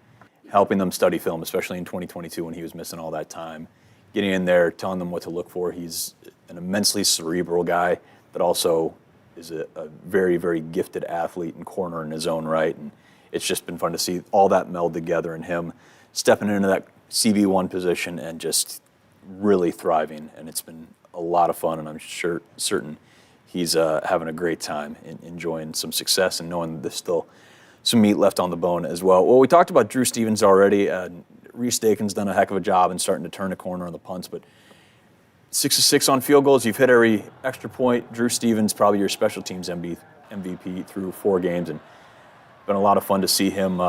helping them study film, especially in 2022 when he was missing all that time, getting in there, telling them what to look for. He's an immensely cerebral guy, but also is a very, very gifted athlete and corner in his own right. And it's just been fun to see all that meld together and him stepping into that CB1 position and just really thriving. And it's been a lot of fun, and I'm certain he's having a great time and enjoying some success and knowing that there's still some meat left on the bone as well. Well, we talked about Drew Stevens already. Reese Dakin's done a heck of a job in starting to turn the corner on the punts, but 6 of 6 on field goals. You've hit every extra point. Drew Stevens, probably your special teams MVP through 4 games, and been a lot of fun to see him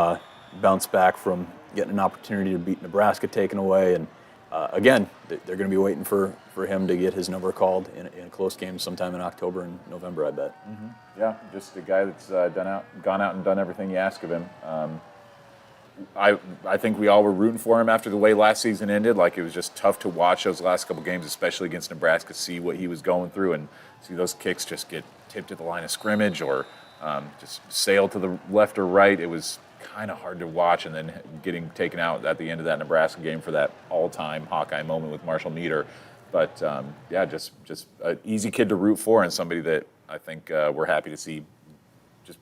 bounce back from getting an opportunity to beat Nebraska taken away. And again, they're going to be waiting for him to get his number called in a close game sometime in October and November, I bet. Mm-hmm. Yeah, just a guy that's gone out and done everything you ask of him. I think we all were rooting for him after the way last season ended. Like, it was just tough to watch those last couple games, especially against Nebraska, see what he was going through and see those kicks just get tipped at the line of scrimmage or just sail to the left or right. It was kind of hard to watch, and then getting taken out at the end of that Nebraska game for that all-time Hawkeye moment with Marshall Meter. But just an easy kid to root for, and somebody that I think we're happy to see just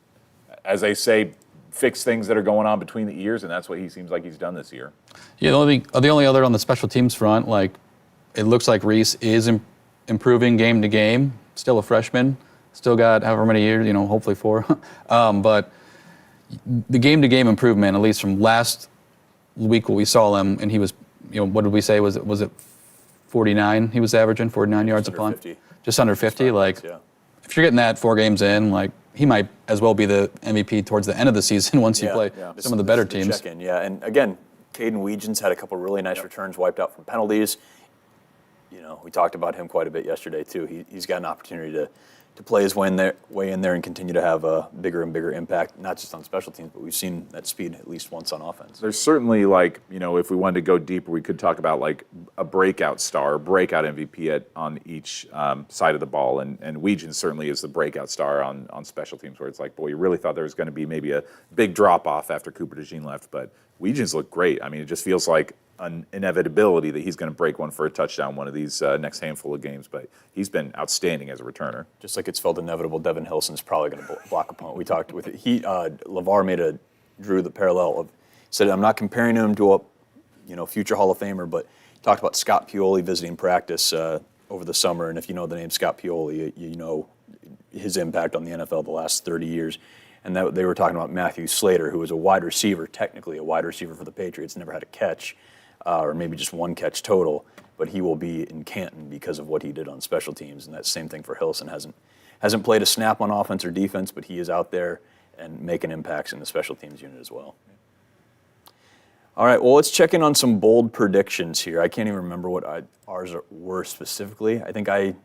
as they say, fix things that are going on between the ears, and that's what he seems like he's done this year. Yeah, the only other on the special teams front, like, it looks like Reese is improving game to game. Still a freshman, still got however many years, hopefully 4. But the game to game improvement, at least from last week when we saw him, and he was, what did we say? Was it 49? He was averaging 49 yards a punt. 50. Just under 50. Like, yeah. If you're getting that 4 games in, like, he might as well be the MVP towards the end of the season once you play some of the better teams. Check-in, yeah. And again, Caden Weegens had a couple really nice returns wiped out from penalties. We talked about him quite a bit yesterday too. He's got an opportunity to play his way in there and continue to have a bigger and bigger impact, not just on special teams, but we've seen that speed at least once on offense. There's certainly, if we wanted to go deeper, we could talk about like a breakout star, breakout MVP on each side of the ball, and Weegens certainly is the breakout star on special teams, where it's like, boy, you really thought there was going to be maybe a big drop off after Cooper DeJean left, but Weegens looked great. I mean, it just feels like an inevitability that he's going to break one for a touchdown one of these next handful of games, but he's been outstanding as a returner. Just like it's felt inevitable, Devin Hilson's probably going to block a punt. We talked with it. LeVar drew the parallel of, said, I'm not comparing him to a future Hall of Famer, but he talked about Scott Pioli visiting practice over the summer, and if you know the name Scott Pioli, you know his impact on the NFL the last 30 years. And that they were talking about Matthew Slater, who was a wide receiver, technically a wide receiver for the Patriots, never had a catch. Or maybe just one catch total, but he will be in Canton because of what he did on special teams. And that same thing for Hilson. Hasn't played a snap on offense or defense, but he is out there and making impacts in the special teams unit as well. All right, well, let's check in on some bold predictions here. I can't even remember what ours were specifically. I think I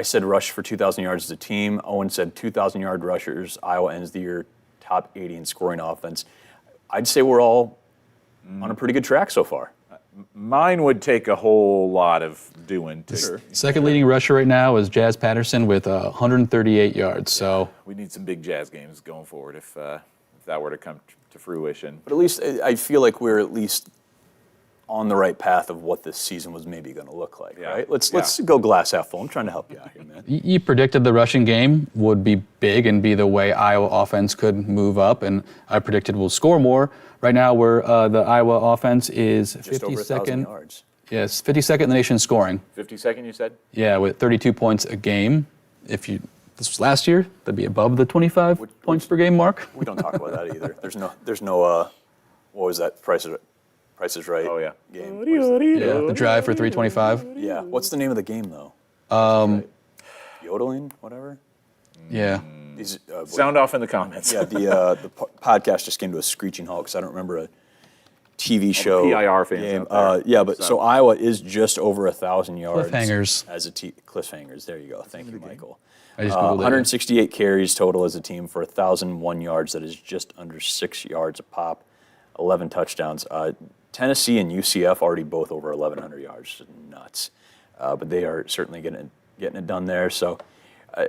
said rush for 2,000 yards as a team. Owen said 2,000-yard rushers. Iowa ends the year top 80 in scoring offense. I'd say we're all on a pretty good track so far. Mine would take a whole lot of doing to. Sure. Second leading rusher right now is Jazz Patterson with 138 yards. So we need some big Jazz games going forward if that were to come to fruition. But at least I feel like we're at least on the right path of what this season was maybe going to look like, right? Let's go glass half full. I'm trying to help you out here, man. You predicted the rushing game would be big and be the way Iowa offense could move up, and I predicted we'll score more. Right now, the Iowa offense is just 52nd. Over 1,000 yards. Yes, 52nd in the nation scoring. 52nd, you said? Yeah, with 32 points a game. This was last year, that'd be above the 25 points per game mark. We don't talk about that either. There's no what was that, Price is Right game? Yeah, the drive for 325. Yeah, what's the name of the game though? Yodeling, whatever. Yeah. Sound off in the comments. Yeah, the podcast just came to a screeching halt because I don't remember a TV show. PIR fans out there. So Iowa is just over 1,000 yards. Cliffhangers. As a cliffhangers. There you go. Thank you, Michael. I just Googled 168 carries total as a team for 1,001 yards. That is just under 6 yards a pop. 11 touchdowns. Tennessee and UCF already both over 1,100 yards. Nuts. But they are certainly getting it done there. So.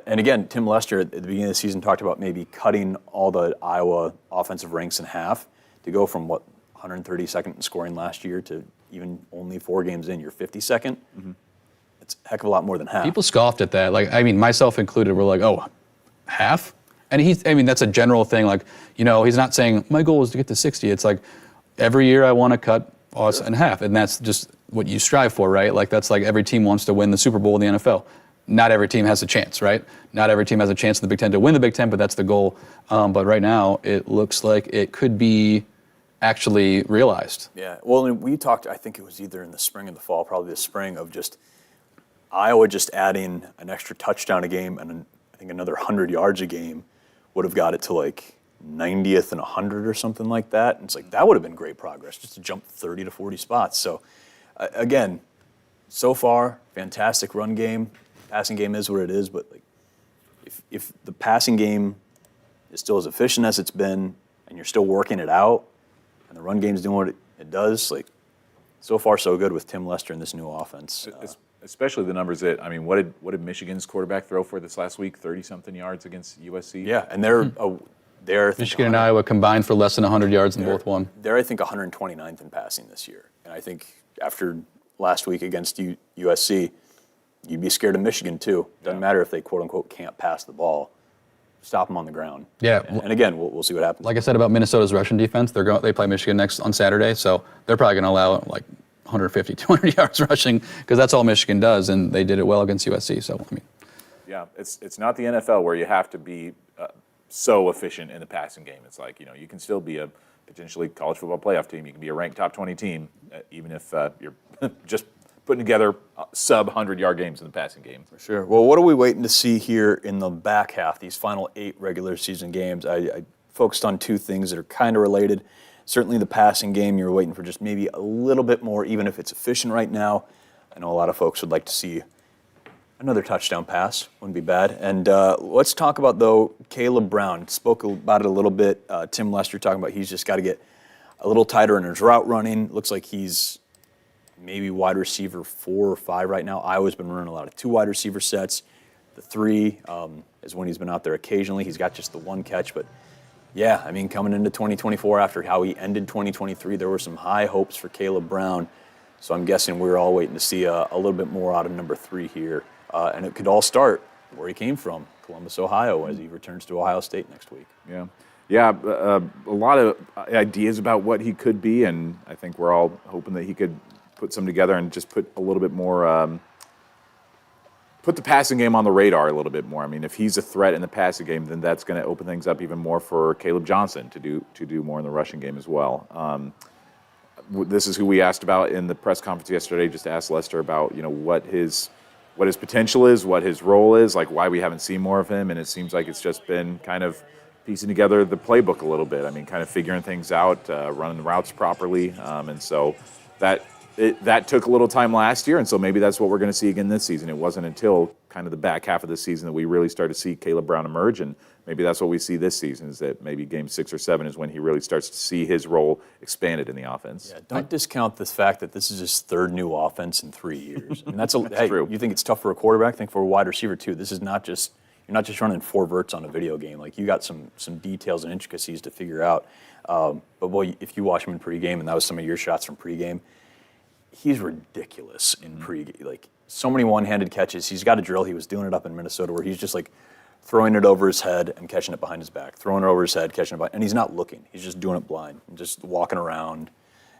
And again, Tim Lester at the beginning of the season talked about maybe cutting all the Iowa offensive ranks in half to go from 132nd in scoring last year to even only 4 games in, you're 52nd. Mm-hmm. It's a heck of a lot more than half. People scoffed at that. Like, I mean, myself included, we're like, oh, half? And that's a general thing. Like, he's not saying my goal is to get to 60. It's like every year I want to cut us in half. And that's just what you strive for, right? Like, that's like every team wants to win the Super Bowl in the NFL. Not every team has a chance, right? Not every team has a chance in the Big Ten to win the Big Ten, but that's the goal. But right now, it looks like it could be actually realized. Yeah. Well, and we talked, I think it was either in the spring or the fall, probably the spring, of just Iowa just adding an extra touchdown a game and I think another 100 yards a game would have got it to like 90th and 100 or something like that. And it's like, that would have been great progress, just to jump 30 to 40 spots. So, again, so far, fantastic run game. Passing game is what it is, but like, if the passing game is still as efficient as it's been, and you're still working it out, and the run game's doing what it does, like, so far so good with Tim Lester in this new offense. Especially the numbers what did Michigan's quarterback throw for this last week? 30-something yards against USC. Yeah, and they're Michigan and Iowa combined for less than 100 yards in both won. They're I think 129th in passing this year, and I think after last week against USC. You'd be scared of Michigan, too. Doesn't matter if they, quote-unquote, can't pass the ball. stop them on the ground. Yeah. And again, we'll see what happens. Like I said about Minnesota's rushing defense, they play Michigan next on Saturday, so they're probably going to allow like 150, 200 yards rushing because that's all Michigan does, and they did it well against USC. So I mean, yeah, it's not the NFL where you have to be so efficient in the passing game. It's like, you can still be a potentially college football playoff team. You can be a ranked top 20 team, even if you're just putting together sub 100-yard games in the passing game. For sure. Well, what are we waiting to see here in the back half, these final 8 regular season games? I focused on 2 things that are kind of related. Certainly the passing game, you're waiting for just maybe a little bit more, even if it's efficient right now. I know a lot of folks would like to see another touchdown pass. Wouldn't be bad. And let's talk about, though, Caleb Brown. Spoke about it a little bit. Tim Lester talking about he's just got to get a little tighter in his route running. Looks like he's maybe wide receiver 4 or 5 right now. Iowa's been running a lot of 2 wide receiver sets. The 3 is when he's been out there occasionally. He's got just the 1 catch. But, yeah, I mean, coming into 2024 after how he ended 2023, there were some high hopes for Caleb Brown. So I'm guessing we're all waiting to see a little bit more out of number 3 here. And it could all start where he came from, Columbus, Ohio, as he returns to Ohio State next week. Yeah, a lot of ideas about what he could be, and I think we're all hoping that he could put some together and just put a little bit more, put the passing game on the radar a little bit more. I mean, if he's a threat in the passing game, then that's going to open things up even more for Caleb Johnson to do more in the rushing game as well. This is who we asked about in the press conference yesterday. Just asked Lester about what his potential is, what his role is, like why we haven't seen more of him, and it seems like it's just been kind of piecing together the playbook a little bit. I mean, kind of figuring things out, running the routes properly, and so that took a little time last year, and so maybe that's what we're going to see again this season. It wasn't until kind of the back half of the season that we really started to see Caleb Brown emerge, and maybe that's what we see this season, is that maybe game 6 or 7 is when he really starts to see his role expanded in the offense. Yeah, don't discount the fact that this is his 3rd new offense in 3 years. I mean, that's true. You think it's tough for a quarterback? Think for a wide receiver too. This is not just you're not just running 4 verts on a video game. Like, you got some details and intricacies to figure out. But boy, if you watch him in pregame, and that was some of your shots from pregame, he's ridiculous in pregame. Like, so many one-handed catches. He's got a drill. He was doing it up in Minnesota where he's just like throwing it over his head and catching it behind his back, throwing it over his head, catching it behind, and he's not looking. He's just doing it blind, and just walking around,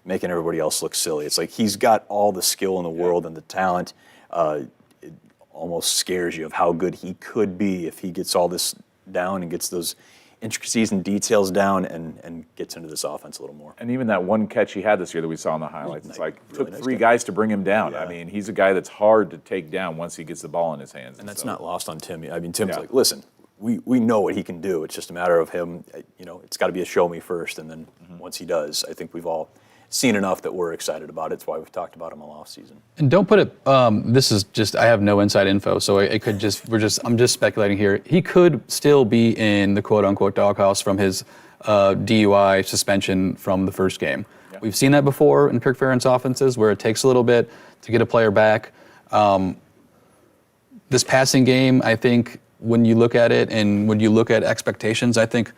making everybody else look silly. It's like he's got all the skill in the world and the talent. It almost scares you of how good he could be if he gets all this down and gets those intricacies and details down and gets into this offense a little more. And even that 1 catch he had this year that we saw in the highlights, it's like really took nice 3 catch. guys to bring him down. Yeah. I mean, he's a guy that's hard to take down once he gets the ball in his hands. And that's not lost on Tim. I mean, Tim's Yeah. like, listen, we know what he can do. It's just a matter of him, it's got to be a show me first, and then once he does, I think we've all seen enough that we're excited about it. It's why we've talked about him all off season. And don't put it. This is just. I have no inside info, so it could just. I'm just speculating here. He could still be in the quote unquote doghouse from his DUI suspension from the first game. Yeah. We've seen that before in Kirk Ferentz offenses, where it takes a little bit to get a player back. This passing game, I think, when you look at it and when you look at expectations, I think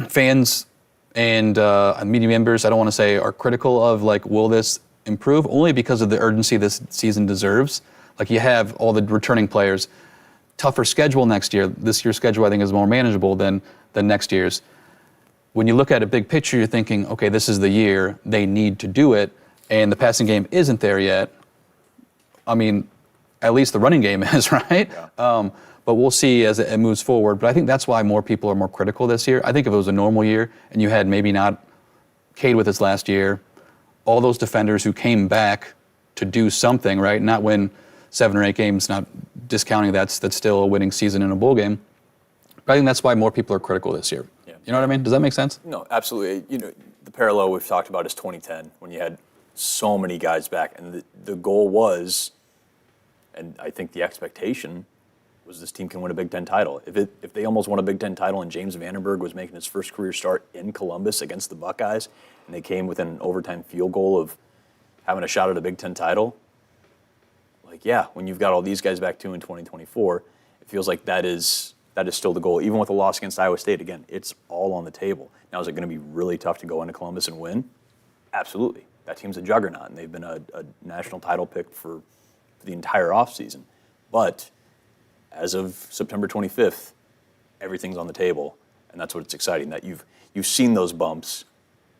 fans and media members, I don't want to say are critical of, like, will this improve? Only because of the urgency this season deserves. Like, you have all the returning players, tougher schedule next year. This year's schedule, I think, is more manageable than next year's. When you look at a big picture, you're thinking, okay, this is the year they need to do it, and the passing game isn't there yet. I mean, at least the running game is, right? Yeah. But we'll see as it moves forward. But I think that's why more people are more critical this year. I think if it was a normal year and you had maybe not Cade with his last year, all those defenders who came back to do something, right? Not win 7 or 8 games, not discounting that's still a winning season in a bowl game. But I think that's why more people are critical this year. Yeah. You know what I mean? Does that make sense? No, absolutely. The parallel we've talked about is 2010, when you had so many guys back. And the goal was, and I think the expectation was, this team can win a Big Ten title. If they almost won a Big Ten title and James Vandenberg was making his first career start in Columbus against the Buckeyes, and they came within an overtime field goal of having a shot at a Big Ten title, like, yeah, when you've got all these guys back too in 2024, it feels like that is still the goal. Even with a loss against Iowa State, again, it's all on the table. Now, is it going to be really tough to go into Columbus and win? Absolutely. That team's a juggernaut, and they've been a national title pick for the entire offseason. But as of September 25th, everything's on the table, and that's what's exciting, that you've seen those bumps,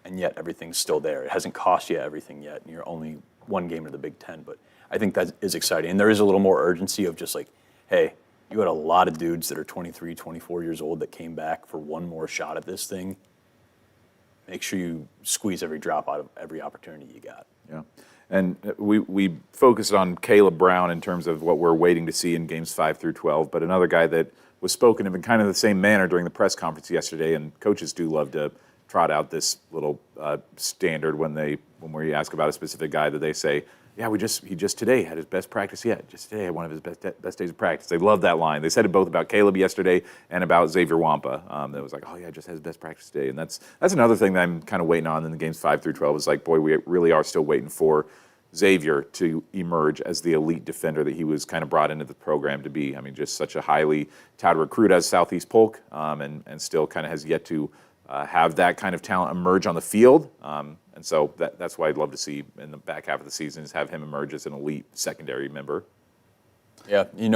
and yet everything's still there. It hasn't cost you everything yet, and you're only one game into the Big Ten, but I think that is exciting. And there is a little more urgency of just like, hey, you had a lot of dudes that are 23, 24 years old that came back for one more shot at this thing. Make sure you squeeze every drop out of every opportunity you got. Yeah. And we focused on Caleb Brown in terms of what we're waiting to see in games 5 through 12, but another guy that was spoken of in kind of the same manner during the press conference yesterday, and coaches do love to trot out this little standard when we ask about a specific guy, that they say, yeah, he just today had his best practice yet. Just today had one of his best days of practice. They love that line. They said it both about Caleb yesterday and about Xavier Wampa. That was like, oh yeah, just had his best practice today. And that's another thing that I'm kind of waiting on in the games 5 through 12 is like, boy, we really are still waiting for Xavier to emerge as the elite defender that he was kind of brought into the program to be. I mean, just such a highly touted recruit as Southeast Polk, and still kind of has yet to have that kind of talent emerge on the field. And so that's why I'd love to see in the back half of the season is have him emerge as an elite secondary member. Yeah, and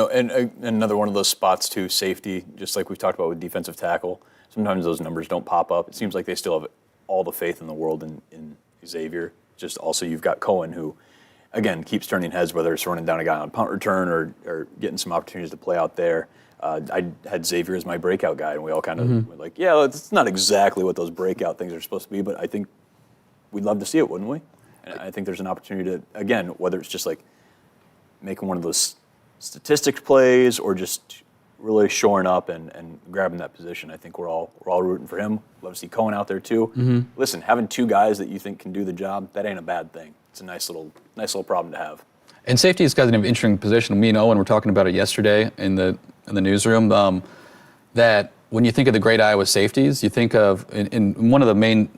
another one of those spots too, safety, just like we've talked about with defensive tackle. Sometimes those numbers don't pop up. It seems like they still have all the faith in the world in Xavier. Just also you've got Cohen, who, again, keeps turning heads, whether it's running down a guy on punt return or getting some opportunities to play out there. I had Xavier as my breakout guy, and we all kind of were like, yeah, it's not exactly what those breakout things are supposed to be, but I think we'd love to see it, wouldn't we? And I think there's an opportunity to, again, whether it's just like making one of those statistics plays or just really shoring up and grabbing that position. I think we're all rooting for him. Love to see Cohen out there too. Listen, having two guys that you think can do the job, that ain't a bad thing. It's a nice little problem to have. And safety is kind of an interesting position. Me and Owen were talking about it yesterday in the newsroom. That when you think of the great Iowa safeties, you think of in one of the main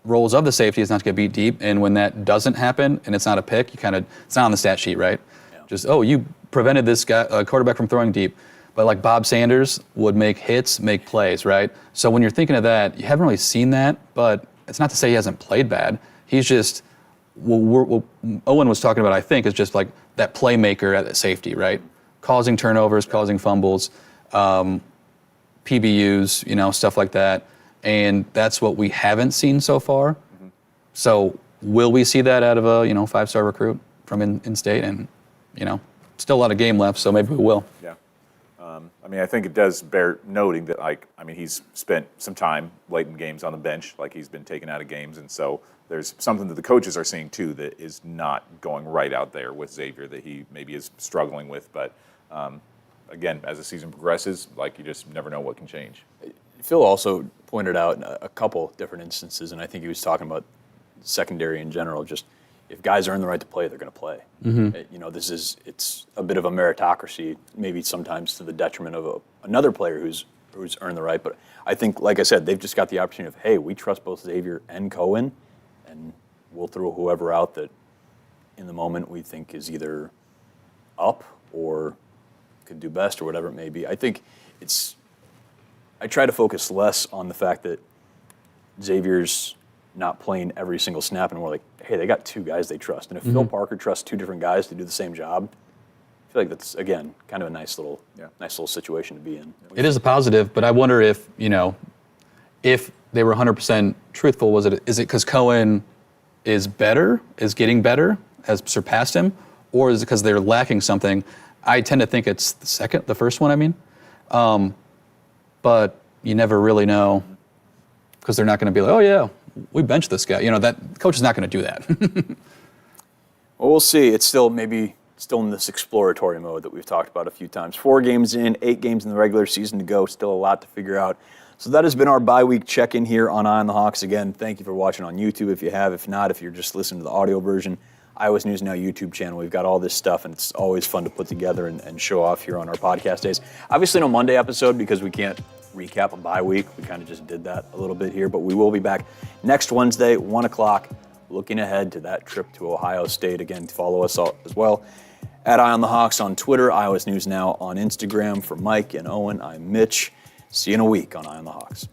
roles of the safety is not to get beat deep, and when that doesn't happen and it's not a pick, it's not on the stat sheet, right? Yeah. Just you prevented this guy quarterback from throwing deep, but like Bob Sanders would make hits, make plays, right? So when you're thinking of that, you haven't really seen that, but it's not to say he hasn't played bad. He's just what Owen was talking about, I think, is just like that playmaker at the safety, right? Causing turnovers, causing fumbles, PBUs, stuff like that. And that's what we haven't seen so far. So will we see that out of a 5-star recruit from in-state? And still a lot of game left, so maybe we will. Yeah. I think it does bear noting that he's spent some time late in games on the bench, like he's been taken out of games, and so there's something that the coaches are seeing too that is not going right out there with Xavier that he maybe is struggling with. But again, as the season progresses, you just never know what can change. Phil also pointed out in a couple different instances, and I think he was talking about secondary in general, just if guys earn the right to play, they're going to play. It's a bit of a meritocracy, maybe sometimes to the detriment of another player who's earned the right. But I think, like I said, they've just got the opportunity of, hey, we trust both Xavier and Cohen, and we'll throw whoever out that in the moment we think is either up or could do best or whatever it may be. I think I try to focus less on the fact that Xavier's not playing every single snap, and we're like, hey, they got two guys they trust. And if Phil Parker trusts two different guys to do the same job, I feel like that's, again, kind of a nice little situation to be in. It is a positive, but I wonder if they were 100% truthful, is it because Cohen is getting better, has surpassed him, or is it because they're lacking something? I tend to think it's the first one, but you never really know because they're not going to be like, oh yeah, we benched this guy. That coach is not going to do that. Well, we'll see. It's still in this exploratory mode that we've talked about a few times. 4 games in, 8 games in the regular season to go. Still a lot to figure out. So that has been our bye-week check-in here on Eye on the Hawks. Again, thank you for watching on YouTube if you have. If not, if you're just listening to the audio version, Iowa's News Now YouTube channel. We've got all this stuff, and it's always fun to put together and show off here on our podcast days. Obviously, no Monday episode because we can't recap a bye week. We kind of just did that a little bit here, but we will be back next Wednesday, 1 o'clock, looking ahead to that trip to Ohio State. Again, follow us all as well at Eye on the Hawks on Twitter, Iowa's News Now on Instagram. For Mike and Owen, I'm Mitch. See you in a week on Eye on the Hawks.